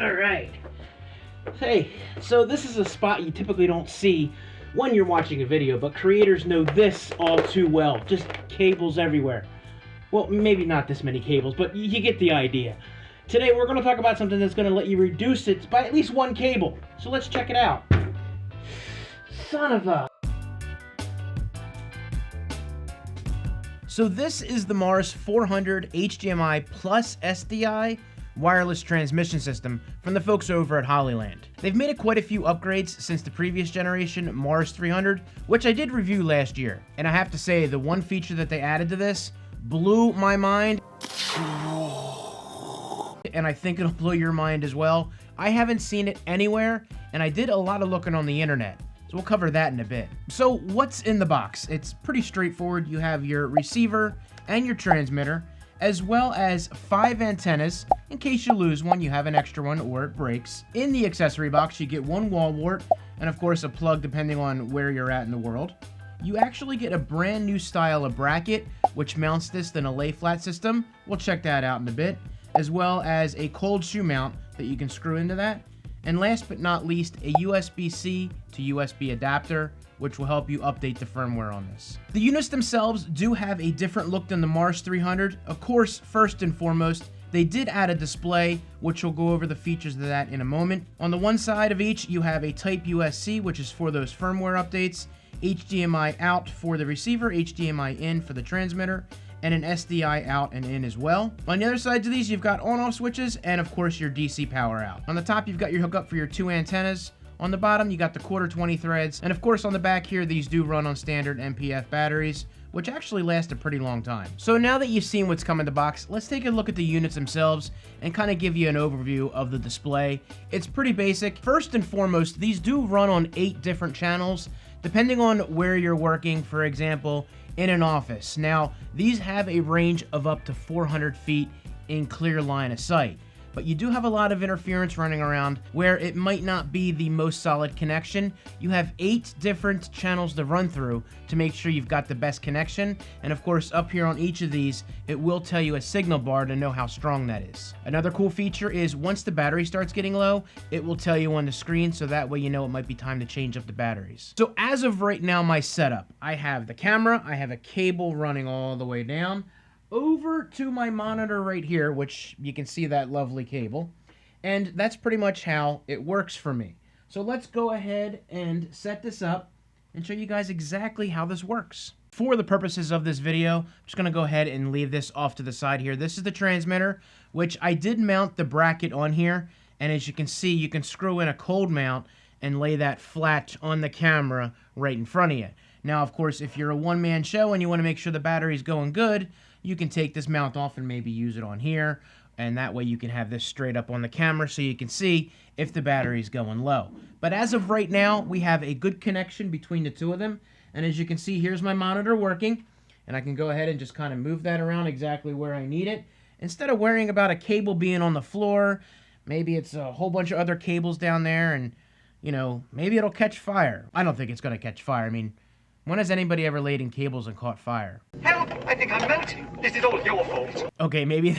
All right. Hey, so this is a spot you typically don't see when you're watching a video, but creators know this all too well. Just cables everywhere. Well, maybe not this many cables, but you get the idea. Today we're going to talk about something that's going to let you reduce it by at least one cable. So let's check it out. Son of a... So this is the Mars 400 HDMI plus SDI wireless transmission system from the folks over at Hollyland. They've made it quite a few upgrades since the previous generation, Mars 300, which I did review last year. And I have to say, the one feature that they added to this blew my mind. And I think it'll blow your mind as well. I haven't seen it anywhere, and I did a lot of looking on the internet. So we'll cover that in a bit. So what's in the box? It's pretty straightforward. You have your receiver and your transmitter, as well as 5 antennas. In case you lose one, you have an extra one or it breaks. In the accessory box, you get one wall wart, and of course a plug depending on where you're at in the world. You actually get a brand new style of bracket, which mounts this in a lay flat system. We'll check that out in a bit, as well as a cold shoe mount that you can screw into that. And last but not least, a USB-C to USB adapter, which will help you update the firmware on this. The units themselves do have a different look than the Mars 300. Of course, first and foremost, they did add a display, which we'll go over the features of that in a moment. On the one side of each, you have a Type USB-C, which is for those firmware updates, HDMI out for the receiver, HDMI in for the transmitter, and an SDI out and in as well. On the other sides of these, you've got on-off switches and of course your DC power out. On the top, you've got your hookup for your 2 antennas. On the bottom, you got the quarter 20 threads. And of course on the back here, these do run on standard MPF batteries, which actually last a pretty long time. So now that you've seen what's come in the box, let's take a look at the units themselves and kind of give you an overview of the display. It's pretty basic. First and foremost, these do run on 8 different channels, depending on where you're working. For example, in an office. Now, these have a range of up to 400 feet in clear line of sight, but you do have a lot of interference running around where it might not be the most solid connection. You have 8 different channels to run through to make sure you've got the best connection, and of course up here on each of these, it will tell you a signal bar to know how strong that is. Another cool feature is once the battery starts getting low, it will tell you on the screen, so that way you know it might be time to change up the batteries. So as of right now, my setup, I have the camera, I have a cable running all the way down over to my monitor right here, which you can see that lovely cable, and that's pretty much how it works for me. So let's go ahead and set this up and show you guys exactly how this works. For the purposes of this video, I'm just going to go ahead and leave this off to the side here. This is the transmitter, which I did mount the bracket on here, and as you can see, you can screw in a cold mount and lay that flat on the camera right in front of you. Now, of course, if you're a one-man show and you want to make sure the battery's going good, you can take this mount off and maybe use it on here, and that way you can have this straight up on the camera so you can see if the battery's going low. But as of right now, we have a good connection between the two of them, and as you can see, here's my monitor working, and I can go ahead and just kind of move that around exactly where I need it. Instead of worrying about a cable being on the floor, maybe it's a whole bunch of other cables down there, and, you know, maybe it'll catch fire. I don't think it's going to catch fire. I mean, when has anybody ever laid in cables and caught fire? Help! I think I'm melting. This is all your fault. Okay, maybe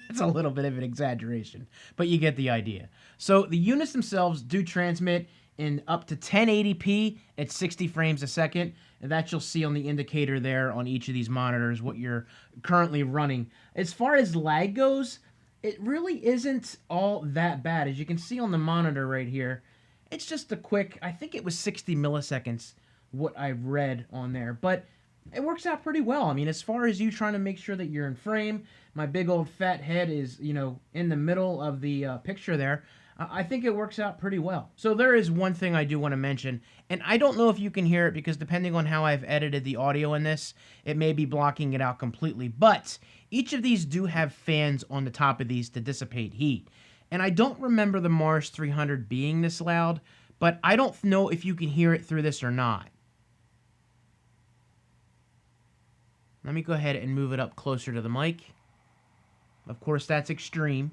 that's a little bit of an exaggeration, but you get the idea. So the units themselves do transmit in up to 1080p at 60 frames a second, and that you'll see on the indicator there on each of these monitors what you're currently running. As far as lag goes, it really isn't all that bad. As you can see on the monitor right here, it's just a quick, I think it was 60 milliseconds what I read on there, but it works out pretty well. I mean, as far as you trying to make sure that you're in frame, my big old fat head is, you know, in the middle of the picture there. I think it works out pretty well. So there is one thing I do want to mention, and I don't know if you can hear it because depending on how I've edited the audio in this, it may be blocking it out completely, but each of these do have fans on the top of these to dissipate heat. And I don't remember the Mars 300 being this loud, but I don't know if you can hear it through this or not. Let me go ahead and move it up closer to the mic. Of course, that's extreme.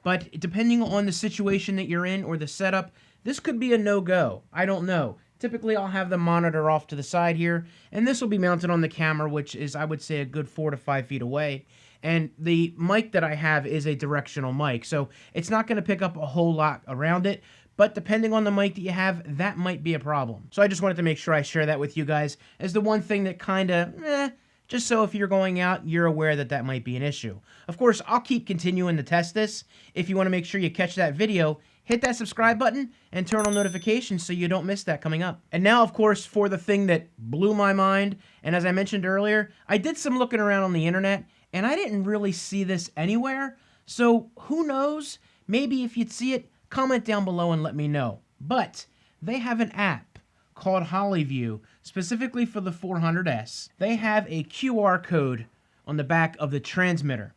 But depending on the situation that you're in or the setup, this could be a no-go. I don't know. Typically, I'll have the monitor off to the side here, and this will be mounted on the camera, which is, I would say, a good 4 to 5 feet away. And the mic that I have is a directional mic, so it's not going to pick up a whole lot around it. But depending on the mic that you have, that might be a problem. So I just wanted to make sure I share that with you guys as the one thing that kind of, just so if you're going out, you're aware that that might be an issue. Of course, I'll keep continuing to test this. If you want to make sure you catch that video, hit that subscribe button and turn on notifications so you don't miss that coming up. And now, of course, for the thing that blew my mind, and as I mentioned earlier, I did some looking around on the internet, and I didn't really see this anywhere. So who knows? Maybe if you'd see it, comment down below and let me know. But they have an app called Hollyview, specifically for the 400S. They have a QR code on the back of the transmitter.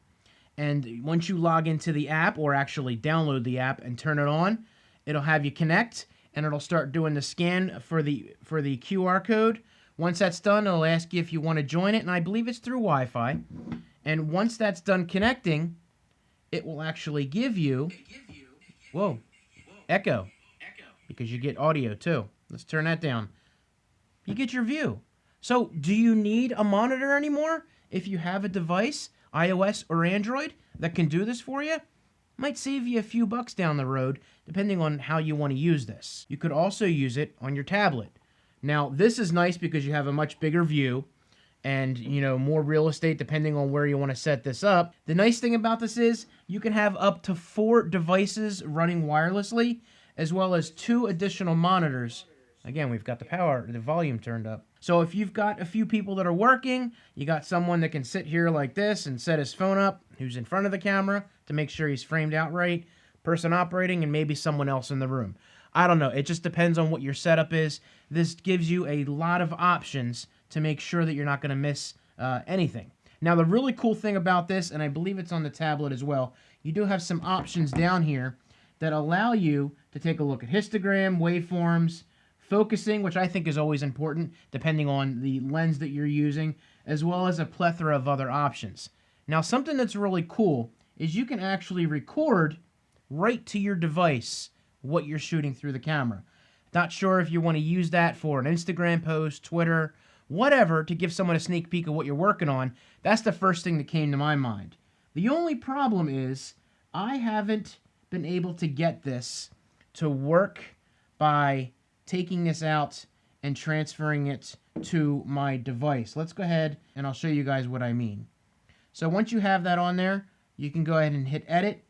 And once you log into the app, or actually download the app and turn it on, it'll have you connect, and it'll start doing the scan for the QR code. Once that's done, it'll ask you if you want to join it, and I believe it's through Wi-Fi. And once that's done connecting, it will actually give you... Whoa. Echo. Because you get audio too. Let's turn that down. You get your view. So, do you need a monitor anymore? If you have a device, iOS or Android, that can do this for you, might save you a few bucks down the road, depending on how you want to use this. You could also use it on your tablet. Now, this is nice because you have a much bigger view, and, you know, more real estate depending on where you want to set this up. The nice thing about this is you can have up to 4 devices running wirelessly, as well as 2 additional monitors. Again, we've got the volume turned up. So if you've got a few people that are working, you got someone that can sit here like this and set his phone up, who's in front of the camera to make sure he's framed out right, person operating, and maybe someone else in the room. I don't know. It just depends on what your setup is. This gives you a lot of options to make sure that you're not going to miss anything. Now, the really cool thing about this, and I believe it's on the tablet as well, you do have some options down here that allow you to take a look at histogram, waveforms, focusing, which I think is always important, depending on the lens that you're using, as well as a plethora of other options. Now, something that's really cool is you can actually record right to your device what you're shooting through the camera. Not sure if you want to use that for an Instagram post, Twitter, whatever, to give someone a sneak peek of what you're working on. That's the first thing that came to my mind. The only problem is I haven't been able to get this to work by taking this out and transferring it to my device. Let's go ahead and I'll show you guys what I mean. So once you have that on there, you can go ahead and hit edit.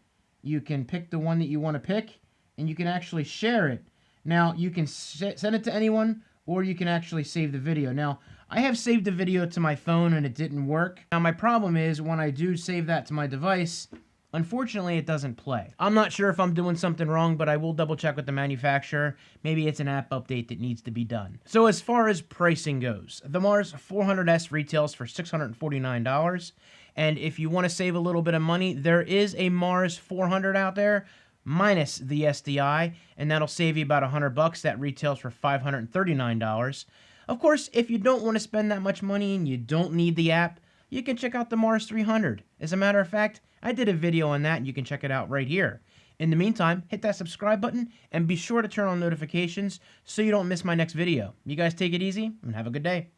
You can pick the one that you want to pick, and you can actually share it. Now, you can send it to anyone, or you can actually save the video. Now, I have saved the video to my phone and it didn't work. Now, my problem is when I do save that to my device, unfortunately, it doesn't play. I'm not sure if I'm doing something wrong, but I will double check with the manufacturer. Maybe it's an app update that needs to be done. So as far as pricing goes, the Mars 400S retails for $649. And if you want to save a little bit of money, there is a Mars 400 out there, minus the SDI, and that'll save you about $100. That retails for $539. Of course, if you don't want to spend that much money and you don't need the app, you can check out the Mars 300. As a matter of fact, I did a video on that, and you can check it out right here. In the meantime, hit that subscribe button, and be sure to turn on notifications so you don't miss my next video. You guys take it easy, and have a good day.